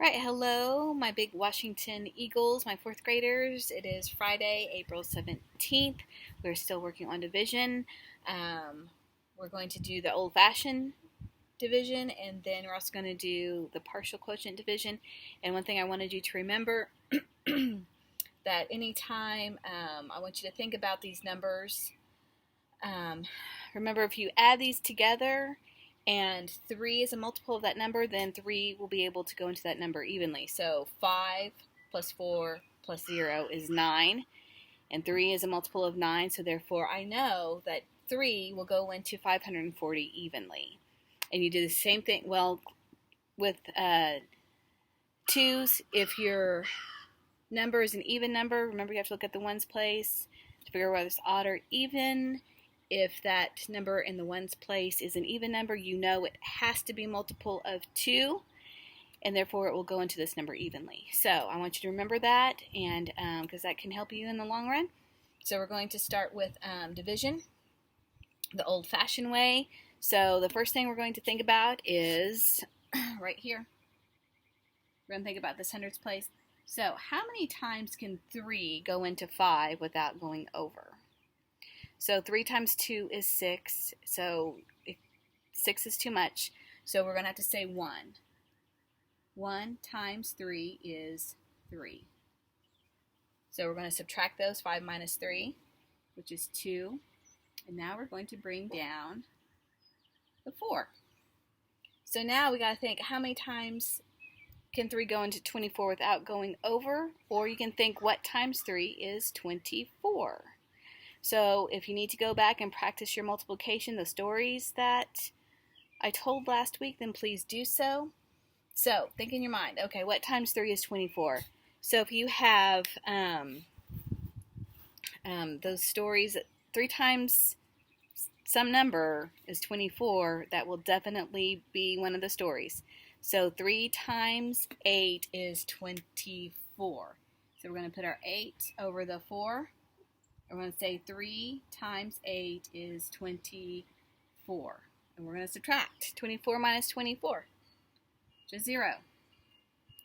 Right, hello, my big Washington Eagles, my fourth graders. It is Friday, April 17th. We're still working on division. We're going to do the old-fashioned division, and then we're also going to do the partial quotient division. And one thing I wanted you to remember that anytime I want you to think about these numbers, remember if you add these together, and 3 is a multiple of that number, then 3 will be able to go into that number evenly. So 5 plus 4 plus 0 is 9, and 3 is a multiple of 9, so therefore I know that 3 will go into 540 evenly. And you do the same thing, well, with 2's, if your number is an even number, remember you have to look at the ones place to figure out whether it's odd or even. If that number in the ones place is an even number, you know it has to be a multiple of 2, and therefore it will go into this number evenly. So I want you to remember that, and because that can help you in the long run. So we're going to start with division, the old-fashioned way. So the first thing we're going to think about is right here. We're going to think about this hundreds place. So how many times can 3 go into 5 without going over? So 3 times 2 is 6, so 6 is too much, so we're going to have to say 1. 1 times 3 is 3. So we're going to subtract those, 5 minus 3, which is 2. And now we're going to bring down the 4. So now we got to think, how many times can 3 go into 24 without going over? Or you can think, what times 3 is 24? So if you need to go back and practice your multiplication, the stories that I told last week, then please do so. So think in your mind, okay, what times 3 is 24? So if you have those stories, 3 times some number is 24, that will definitely be one of the stories. So 3 times 8 is 24. So we're going to put our 8 over the 4. We're going to say 3 times 8 is 24. And we're going to subtract 24 minus 24, which is 0.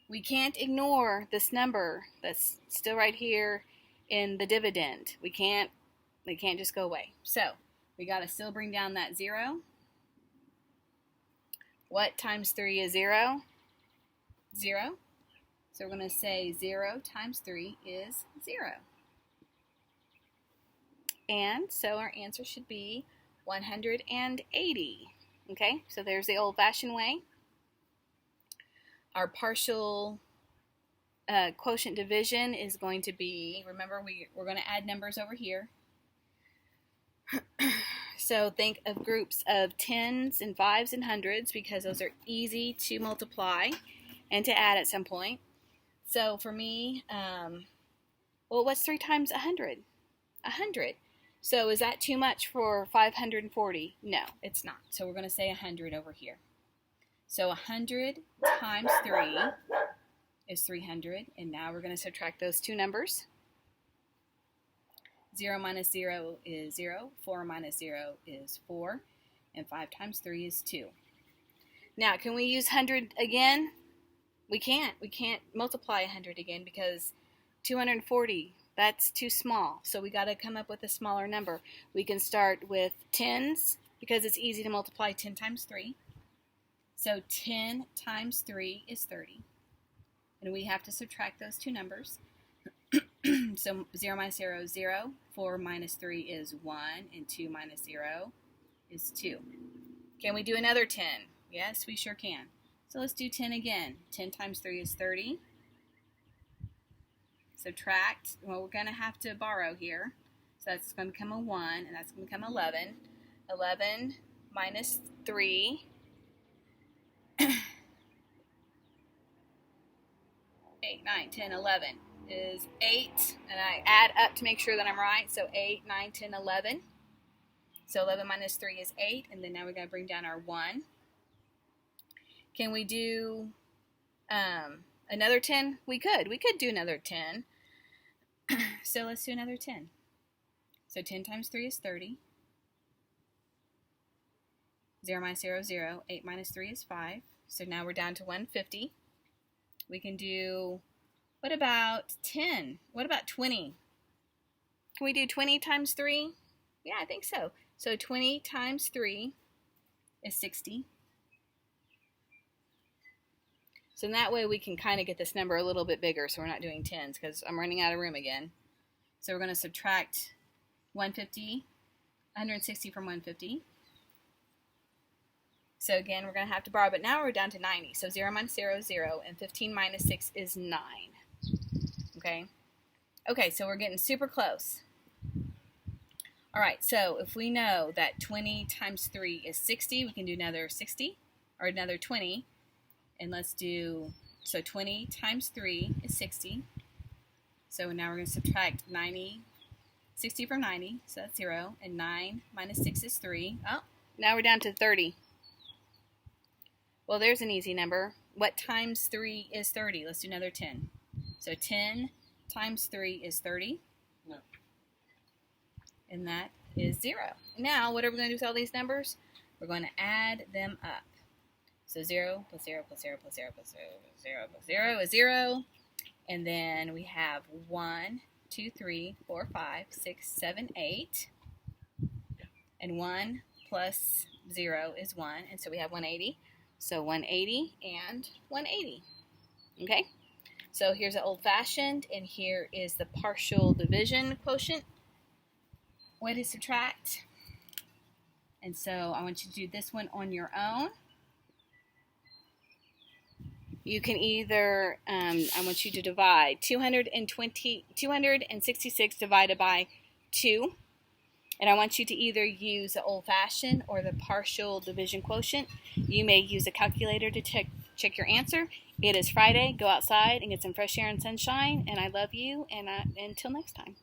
We can't ignore this number that's still right here in the dividend. They can't just go away. So we got to still bring down that 0. What times 3 is 0? 0. So we're going to say 0 times 3 is 0. And so our answer should be 180. Okay, so there's the old-fashioned way. Our partial quotient division is going to be, remember we're going to add numbers over here. So think of groups of tens and fives and hundreds because those are easy to multiply and to add at some point. So for me, well, what's 3 times 100? 100. So is that too much for 540? No, it's not. So we're going to say 100 over here. So 100 times 3 is 300. And now we're going to subtract those two numbers. 0 minus 0 is 0. 4 minus 0 is 4. And 5 times 3 is 2. Now, can we use 100 again? We can't. We can't multiply 100 again because 240, that's too small. So we got to come up with a smaller number. We can start with tens because it's easy to multiply 10 times 3. So 10 times 3 is 30. And we have to subtract those two numbers. So 0 minus 0 is 0. 4 minus 3 is 1. And 2 minus 0 is 2. Can we do another 10? Yes, we sure can. So let's do 10 again. 10 times 3 is 30. Subtract, well, we're going to have to borrow here. So that's going to become a 1, and that's going to become 11. 11 minus 3, 8, 9, 10, 11 is 8. And I add up to make sure that I'm right. So 8, 9, 10, 11. So 11 minus 3 is 8. And then now we're going to bring down our 1. Can we do another 10? We could. We could do another 10. So let's do another 10. So 10 times 3 is 30. 0 minus 0 is 0. 8 minus 3 is 5. So now we're down to 150. We can do, what about 10? What about 20? Can we do 20 times 3? Yeah, I think so. So 20 times 3 is 60. So in that way we can kind of get this number a little bit bigger, so we're not doing tens because I'm running out of room again. So we're going to subtract 160 from 150. So again, we're going to have to borrow, but now we're down to 90. So 0 minus 0 is 0, and 15 minus 6 is 9. Okay? Okay, so we're getting super close. All right, so if we know that 20 times 3 is 60, we can do another 60, or another 20. And let's do, so 20 times 3 is 60. So now we're going to subtract 60 from 90, so that's 0. And 9 minus 6 is 3. Oh, now we're down to 30. Well, there's an easy number. What times 3 is 30? Let's do another 10. So 10 times 3 is 30. No. And that is 0. Now, what are we going to do with all these numbers? We're going to add them up. So 0 plus 0 plus 0 plus 0 plus 0 plus 0 plus 0 is 0. And then we have 1, 2, 3, 4, 5, 6, 7, 8. And 1 plus 0 is 1. And so we have 180. So 180 and 180. Okay? So here's an old-fashioned, and here is the partial division quotient. Way to subtract. And so I want you to do this one on your own. You can either, I want you to divide 266 divided by 2. And I want you to either use the old-fashioned or the partial division quotient. You may use a calculator to check your answer. It is Friday. Go outside and get some fresh air and sunshine. And I love you. And until next time.